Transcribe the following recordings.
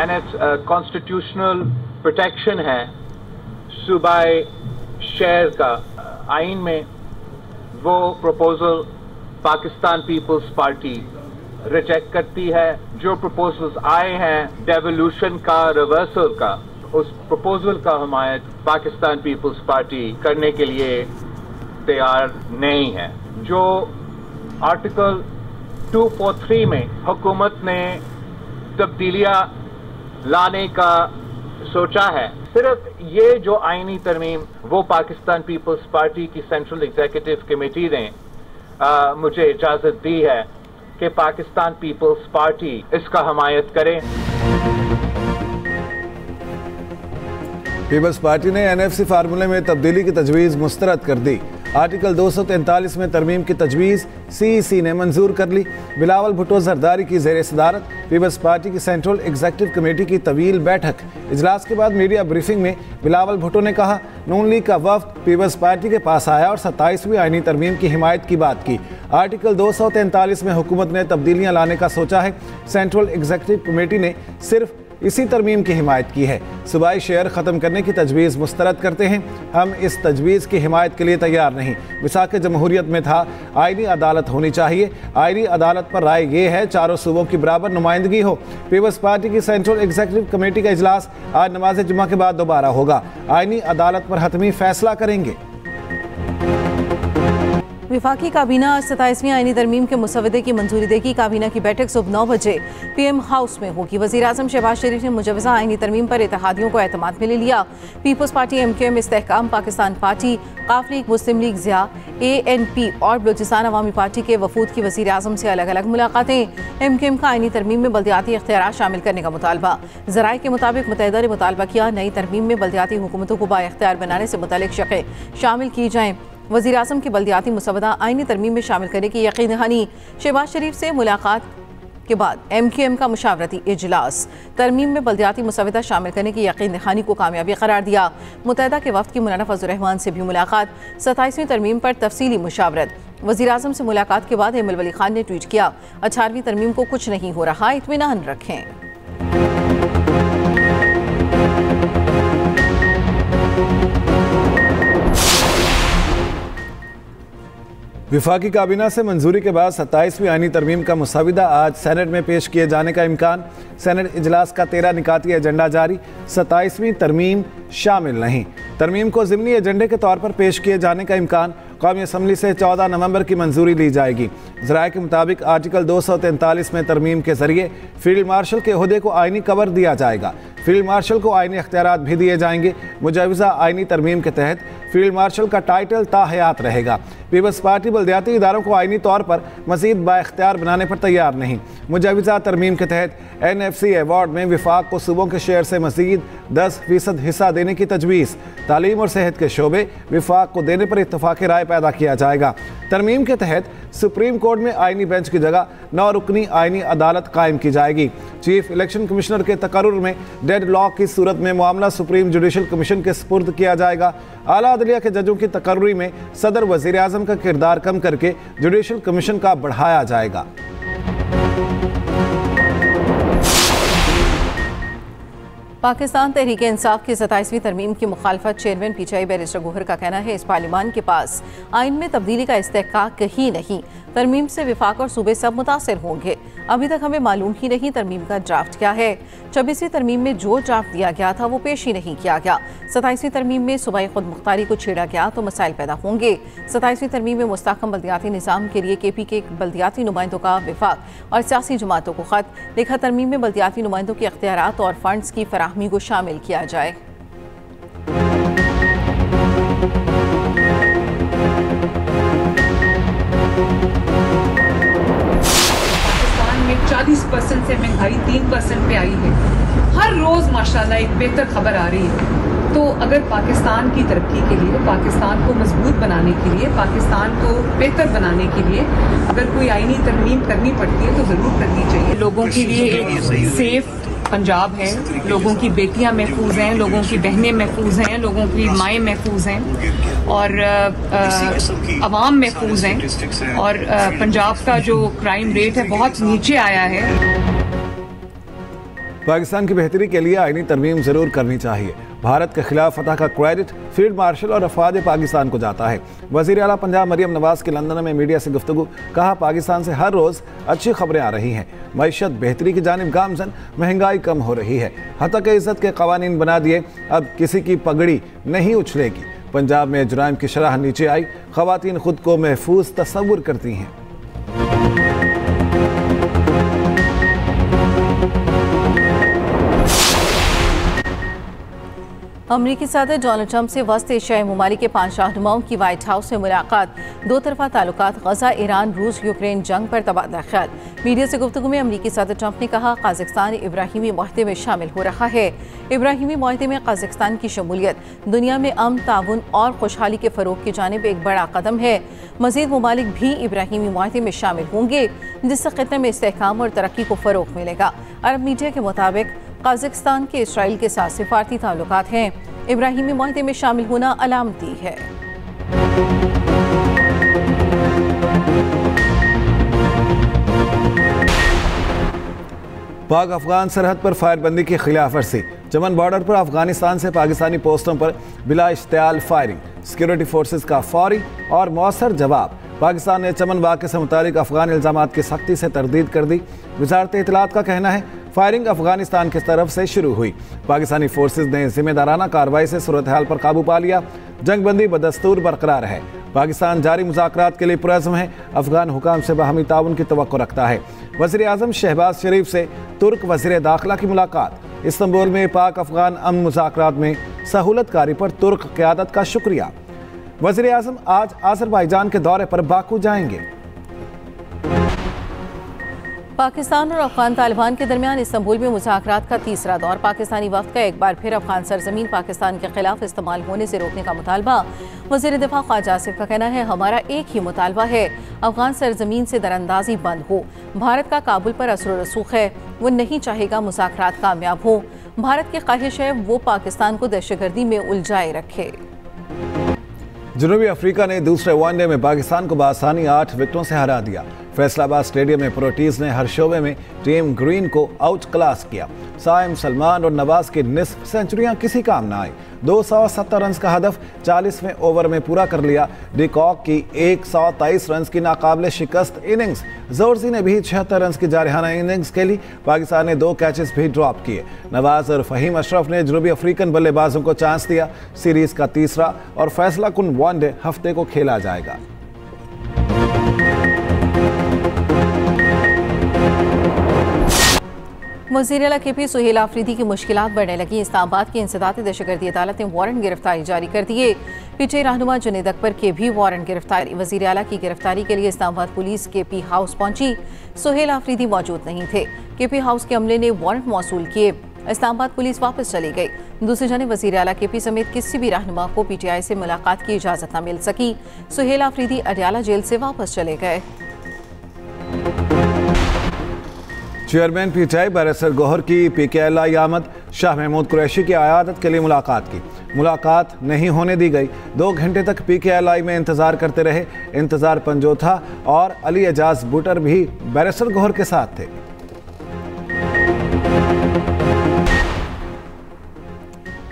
Constitutional protection है सूबाई शहर का आइन में, वो proposal Pakistan Peoples Party reject करती है। जो प्रपोजल्स आए हैं डेवोल्यूशन का, रिवर्सल का, उस प्रपोजल का हमायत पाकिस्तान पीपल्स पार्टी करने के लिए तैयार नहीं है। जो आर्टिकल 243 में हुकूमत ने तब्दीलियां लाने का सोचा है, सिर्फ ये जो आईनी तरमीम वो पाकिस्तान पीपल्स पार्टी की सेंट्रल एग्जीक्यूटिव कमेटी ने मुझे इजाजत दी है कि पाकिस्तान पीपल्स पार्टी इसका हमायत करे। पीपल्स पार्टी ने एनएफसी फार्मूले में तब्दीली की तजवीज़ मुस्तरद कर दी। आर्टिकल 243 में तरमीम की तजवीज़ सीईसी ने मंजूर कर ली। बिलावल भुट्टो जरदारी की ज़ेर सदारत पीपल्स पार्टी की सेंट्रल एग्जीक्यूटिव कमेटी की तवील बैठक। इजलास के बाद मीडिया ब्रीफिंग में बिलावल भुट्टो ने कहा, नून लीग का वफ्द पीपल्स पार्टी के पास आया और 27वीं आईनी तरमीम की हिमायत की बात की। आर्टिकल 243 में हुकूमत ने तब्दीलियाँ लाने का सोचा है। सेंट्रल एग्जीक्यूटिव कमेटी ने सिर्फ इसी तरमीम की हिमायत की है। सूबाई शेयर ख़त्म करने की तजवीज़ मुस्तरद करते हैं। हम इस तजवीज़ की हिमायत के लिए तैयार नहीं। मिसाक जमहूरियत में था आईनी अदालत होनी चाहिए। आईनी अदालत पर राय ये है चारों सूबों की बराबर नुमाइंदगी हो। पीपल्स पार्टी की सेंट्रल एग्जीक्यूटिव कमेटी का इजलास आज नमाज जुमा के बाद दोबारा होगा। आईनी अदालत पर हतमी फैसला करेंगे। विफाकी काबीना 27वीं आईनी तरमीम के मुसवदे की मंजूरी देगी। काबीना की बैठक सुबह 9 बजे पीएम हाउस में होगी। वज़ीर आज़म शहबाज शरीफ ने मुजवज़ा आईनी तरमीम पर इत्तेहादियों को एतमाद में ले लिया। पीपल्स पार्टी एमकेएम, इस्तेहकाम पाकिस्तान पार्टी, काफ लीग, मुस्लिम लीग ज़िया, एएनपी और बलूचिस्तान अवामी पार्टी के वफूद की वज़ीर आज़म से अलग अलग मुलाकातें। एमकेएम का आईनी तरमीम में बल्दियाती इख्तियारात शामिल करने का मुतालबा। ज़राए के मुताबिक मुत्तहिदा ने मुतालबा किया नई तरमीम में बल्दियाती हुकूमतों को बाइख्तियार बनाने से मुतल्लिक़ शक़ें शामिल की जाएँ। वज़ीर आज़म की बल्दियाती मुसवदा आईनी तरमीम में शामिल करने की यकीन दहानी। शहबाज शरीफ से मुलाकात के बाद एमकेएम का मुशावरती इजलास। तरमीम में बल्दियाती मुसवदा शामिल करने की यकीन दहानी को कामयाबी करार दिया। मुत्तहिदा के वफ़द की मौलाना फजल रहमान से भी मुलाकात। 27वीं तरमीम पर तफसीली मुशावरत। वज़ीर आज़म से मुलाकात के बाद एमएल वली खान ने ट्वीट किया, 18वीं तरमीम को कुछ नहीं हो रहा, इत्मीनान रखें। विफाकी काबीना से मंजूरी के बाद 27वीं आईनी तरमीम का मुसवदा आज सेनेट में पेश किए जाने का इम्कान। सेनेट इजलास का 13 निकाती एजेंडा जारी। 27वीं तरमीम शामिल नहीं। तरमीम को ज़िमनी एजेंडे के तौर पर पेश किए जाने का इम्कान। कौमी असम्बली से 14 नवंबर की मंजूरी ली जाएगी। ज़राए के मुताबिक आर्टिकल 243 में तरमीम के जरिए फील्ड मार्शल के ओहदे को आईनी कवर दिया जाएगा। फील्ड मार्शल को आईनी अख्तियारात भी दिए जाएंगे। मुजवज़ा आईनी तरमीम के तहत फील्ड मार्शल का टाइटल ताहयात रहेगा। पीपल्स पार्टी बल्दियाती इदारों को आईनी तौर पर मज़ीद बाइख्तियार बनाने पर तैयार नहीं। मुजवज़ा तरमीम के तहत एनएफसी अवार्ड में विफाक को सूबों के शेयर से मज़ीद 10% हिस्सा देने की तजवीज़। तालीम और सेहत के शोबे विफाक को देने पर इत्तफाक़ राय पैदा किया जाएगा। तरमीम के तहत सुप्रीम कोर्ट में आईनी बेंच की जगह 9 रुकनी आईनी अदालत कायम की जाएगी। चीफ इलेक्शन कमिश्नर के तकर्रुर में डेड लॉक की सूरत में मामला सुप्रीम जुडिशल कमीशन के सुपुर्द किया जाएगा। आला अदलिया के जजों की तकर्रुरी में सदर वज़ीर आज़म का किरदार कम करके जुडिशल कमीशन का बढ़ाया जाएगा। पाकिस्तान तहरीक इंसाफ की 27वीं तरमीम की मुखालफत। चेयरमैन पीटीआई बैरिस्टर गोहर का कहना है, इस पार्लियामान के पास आइन में तब्दीली का इस्तेहकाक ही नहीं। तरमीम से विफाक और सूबे सब मुतासिर होंगे। अभी तक हमें मालूम ही नहीं तरमीम का ड्राफ्ट क्या है। 26वीं तरमीम में जो ड्राफ्ट दिया गया था वो पेश ही नहीं किया गया। 27वीं तरमीम में सूबाई खुद मुख्तारी को छेड़ा गया तो मसाइल पैदा होंगे। 27वीं तरमीम में मुस्तहकम बल्दियाती निज़ाम के लिए केपी के बल्दियाती नुमाइंदों का विफाक और सियासी जमातों को खत लिखा। तरमीम में बल्दियाती नुमाइंदों के अख्तियारात और फंड्स की फराहमी को शामिल किया जाए। पाकिस्तान में 40% से महंगाई 3% पे आई है। हर रोज माशाल्लाह एक बेहतर खबर आ रही है। तो अगर पाकिस्तान की तरक्की के लिए, पाकिस्तान को मजबूत बनाने के लिए, पाकिस्तान को बेहतर बनाने के लिए अगर कोई आईनी तरमीम करनी पड़ती है तो जरूर करनी चाहिए। लोगों के लिए एक सेफ पंजाब है, लोगों की बेटियां महफूज हैं, लोगों की बहनें महफूज हैं, लोगों की माएँ महफूज हैं और अवाम महफूज हैं और पंजाब का जो क्राइम रेट है बहुत नीचे आया है। पाकिस्तान की बेहतरी के लिए आईनी तरमीम जरूर करनी चाहिए। भारत के खिलाफ फतह का क्रेडिट फील्ड मार्शल और अफवाज पाकिस्तान को जाता है। वज़ीर आला पंजाब मरियम नवाज की लंदन में मीडिया से गुफ्तगू, कहा पाकिस्तान से हर रोज़ अच्छी खबरें आ रही हैं, मईशत बेहतरी की जानिब गामजन, महंगाई कम हो रही है, हत्ता के इज्जत के कवानीन बना दिए, अब किसी की पगड़ी नहीं उछलेगी। पंजाब में जुराइम की शरह नीचे आई, खवातीन खुद को महफूज तस्वुर करती हैं। अमरीकी सदर डोनाल्ड ट्रंप से वस्त एशियाई ममालिक के 5 रहनुमाओं की व्हाइट हाउस में मुलाकात, दो तरफा ताल्लुकात, गजा, ईरान, रूस, यूक्रेन जंग पर तबादला ख्याल। मीडिया से गुफ्तगू में अमरीकी सदर ट्रंप ने कहा कजाकिस्तान इब्राहिमी मुआहदे में शामिल हो रहा है। इब्राहिमी मुआहदे में कजाकिस्तान की शमूलियत दुनिया में अमन, ताउन और खुशहाली के फरोग की जानिब एक बड़ा कदम है। मजीद ममालिक भी इब्राहिमी मुआहदे में शामिल होंगे, जिससे खित्ते में इस्तेहकाम और तरक्की को फरोग मिलेगा। अरब मीडिया के मुताबिक कजाकिस्तान के इसराइल के साथ सिफारती ताल्लुकात हैं। इब्राहिमी मुआहदे में शामिल होना अलामती है। पाक अफगान सरहद पर फायरबंदी की खिलाफ वर्जी, चमन बॉर्डर पर अफगानिस्तान से पाकिस्तानी पोस्टों पर बिला इश्तियाल फायरिंग, सिक्योरिटी फोर्सेज का फौरी और मौसर जवाब। पाकिस्तान ने चमन वाक़े से मुतालिक अफगान इल्ज़ामात की सख्ती से तरदीद कर दी। वज़ारत इत्तलात का कहना है फायरिंग अफगानिस्तान की तरफ से शुरू हुई, पाकिस्तानी फोर्सेज ने जिम्मेदाराना कार्रवाई से सूरत हाल पर काबू पा लिया। जंगबंदी बदस्तूर बरकरार है। पाकिस्तान जारी मुज़ाकरात के लिए पुरज़्म है, अफगान हुकाम से बाहमी ताउन की तवक्को रखता है। वज़ीर आज़म शहबाज शरीफ से तुर्क वज़ीर दाखिला की मुलाकात, इस्तांबुल में पाक अफगान अमन मुज़ाकरात में सहूलतकारी पर तुर्क क़यादत का शुक्रिया। वज़ीर आज़म आज अज़रबैजान के दौरे पर बाकू जाएंगे। पाकिस्तान और अफगान तालिबान के दरमियान इस्तांबुल में मुज़ाकरात का तीसरा दौर, पाकिस्तानी वक्त का एक बार फिर अफगान सरजमीन पाकिस्तान के खिलाफ इस्तेमाल होने से रोकने का मुतालबा। वज़ीर दिफा ख्वाजा आसिफ का कहना है हमारा एक ही मुतालबा है, अफगान सरजमीन से दरअंदाजी बंद हो। भारत का काबुल पर असर रसूख है, वो नहीं चाहेगा मुज़ाकरात कामयाब हो। भारत की ख्वाहिश है वो पाकिस्तान को दहशतगर्दी में उलझाए रखे। जनूबी अफ्रीका ने दूसरे वनडे में पाकिस्तान को बआसानी 8 विकेटों से हरा दिया। फैसलाबाद स्टेडियम में प्रोटीज ने हर शोबे में टीम ग्रीन को आउट क्लास किया। साइम, सलमान और नवाज की निस्फ सेंचुरियां किसी काम ना आई। 270 रन का हदफ 40वें ओवर में पूरा कर लिया। डिकॉक की 123 रन की नाकाबिले शिकस्त इनिंग्स। जोरजी ने भी 76 रन की जारहाना इनिंग्स खेली। पाकिस्तान ने 2 कैचेस भी ड्रॉप किए। नवाज और फहीम अशरफ ने जनूबी अफ्रीकन बल्लेबाजों को चांस दिया। सीरीज का तीसरा और फैसला कुन वनडे हफ्ते को खेला जाएगा। वज़ीर आला KP सुहेल आफरीदी की मुश्किलात बढ़ने लगी। इस्लामाबाद की इंसदादी दहशतगर्दी अदालत ने वारंट गिरफ्तारी जारी कर दिए। पीटीआई रहनुमा जुनैद अकबर के भी वारंट गिरफ्तारी। वज़ीर आला की गिरफ्तारी के लिए इस्लामाबाद पुलिस KP हाउस पहुंची। सुहेल आफरीदी मौजूद नहीं थे। KP हाउस के अमले ने वारंट मौसूल किए। इस्लामाबाद पुलिस वापस चली गई। दूसरी जानिब वज़ीर आला KP समेत किसी भी रहनुमा को PTI से मुलाकात की इजाज़त न मिल सकी। सुहेल आफरीदी अडयाला जेल से वापस चले गए। चेयरमैन PTI बैरिस्टर गौहर की PKLI आमद, शाह महमूद कुरैशी की आयादत के लिए मुलाकात की। मुलाकात नहीं होने दी गई। 2 घंटे तक PKLI में इंतजार करते रहे। इंतजार पंजोथा और अली एजाज बुटर भी बैरिस्टर गौहर के साथ थे।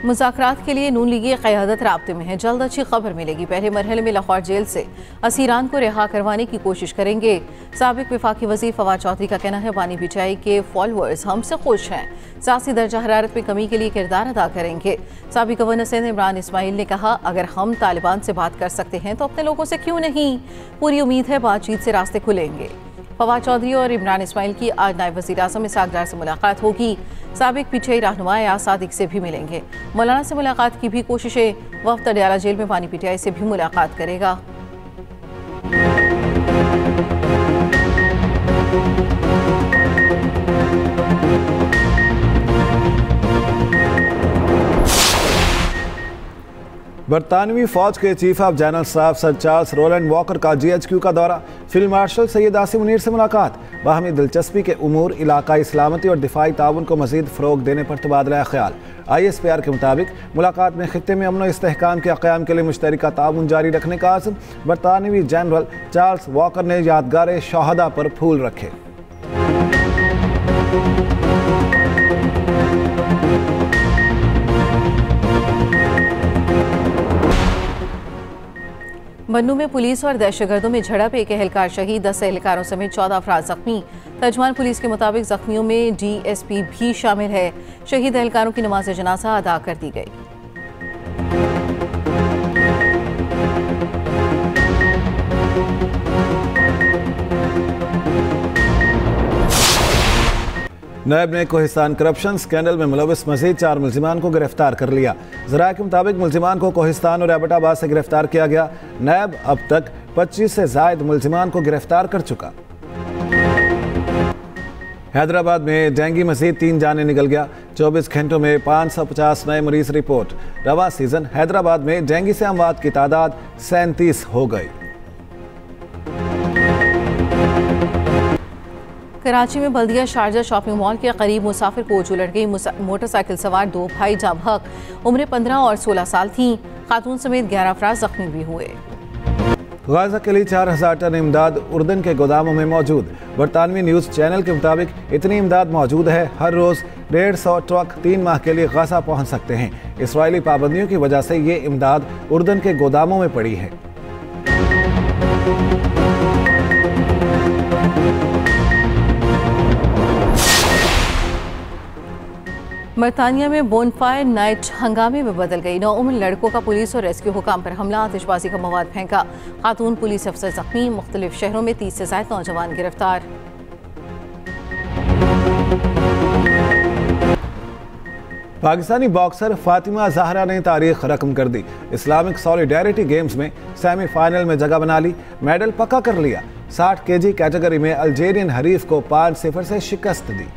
मुज़ाकरात के लिए नून लीगी क़यादत राब्ते में है। जल्द अच्छी खबर मिलेगी। पहले मरहले में लाहौर जेल से असीरान को रिहा करवाने की कोशिश करेंगे। साबिक वफाकी वज़ीर फवाद चौधरी का कहना है बानी PTI के फॉलोअर्स हमसे खुश हैं, सियासी दर्जा हरारत में कमी के लिए किरदार अदा करेंगे। साबिक गवर्नर सैयद इमरान इस्माइल ने कहा अगर हम तालिबान से बात कर सकते हैं तो अपने लोगों से क्यों नहीं। पूरी उम्मीद है बातचीत से रास्ते खुलेंगे। फवाद चौधरी और इमरान इस्माइल की आज नायब वज़ीर आज़म इसहाक़ डार से मुलाकात होगी। साबिक PTI रहनुमा याद सादिक से भी मिलेंगे। मौलाना से मुलाकात की भी कोशिशें। वफ़द अडयाला जेल में बानी PTI से भी मुलाकात करेगा। बरतानवी फौज के chief of general staff sir Charles Roland Walker का GHQ का दौरा। फील्ड मार्शल सैयद आसिम मुनीर से मुलाकात। बाहमी दिलचस्पी के उमूर, इलाकाई सलामती और दिफाई ताउन को मजीद फ़रोग देने पर तबादला ख्याल। ISPR के मुताबिक मुलाकात में खित्ते में अमन इस्तेहकाम के क़याम के लिए मुश्तरका ताउन जारी रखने का आज़म। बरतानवी जनरल चार्ल्स वॉकर ने यादगार शहादा पर फूल रखे। बन्नू में पुलिस और दहशतगर्दों में झड़प, एक एहलकार शहीद, 10 एहलकारों समेत 14 अफराद जख्मी। तर्जुमान पुलिस के मुताबिक जख्मियों में DSP भी शामिल है। शहीद एहलकारों की नमाज जनाजा अदा कर दी गई। नैब ने कोहिस्तान करप्शन स्कैंडल में मुलविस मजीद 4 मुल्जिमान को गिरफ्तार कर लिया। ज़राए के मुताबिक मुल्जिमान को कोहिस्तान और एबटाबाद से गिरफ्तार किया गया। नैब अब तक 25 से ज़ायद मुल्जिमान को गिरफ्तार कर चुका। हैदराबाद में डेंगू मजीद 3 जाने निकल गया। 24 घंटों में 550 नए मरीज रिपोर्ट। रवा सीजन हैदराबाद में डेंगू से अमवात की तादाद 37 हो गई। कराची में बल्दिया शारजा शॉपिंग मॉल के करीब मुसाफिर कोच उलट गई। मोटरसाइकिल सवार 2 भाई जाँ बहक, उम्र 15 और 16 साल थी। खातून समेत 11 अफराद जख्मी भी हुए। गाजा के लिए 4000 टन इमदाद उर्दन के गोदामों में मौजूद। बरतानवी न्यूज़ चैनल के मुताबिक इतनी इमदाद मौजूद है, हर रोज़ 150 ट्रक 3 माह के लिए गाजा पहुंच सकते हैं। इसराइली पाबंदियों की वजह से ये इमदाद उर्दन के गोदामों में पड़ी है। बरतानिया में बोनफायर नाइट हंगामे में बदल गई। 9 उम्र लड़कों का पुलिस और रेस्क्यू हुकाम पर हमला, आतिशबाजी का मवाद फेंका। खातून पुलिस अफसर जख्मी। मुख्तलिफ शहरों में 30 से ज़ायद नौजवान गिरफ्तार। पाकिस्तानी बॉक्सर फातिमा ज़हरा ने तारीख रकम कर दी। इस्लामिक सॉलिडेरिटी गेम्स में सेमीफाइनल में जगह बना ली, मेडल पक्का कर लिया। 60 kg कैटेगरी में अल्जेरियन हरीफ को 5-0 से शिकस्त दी।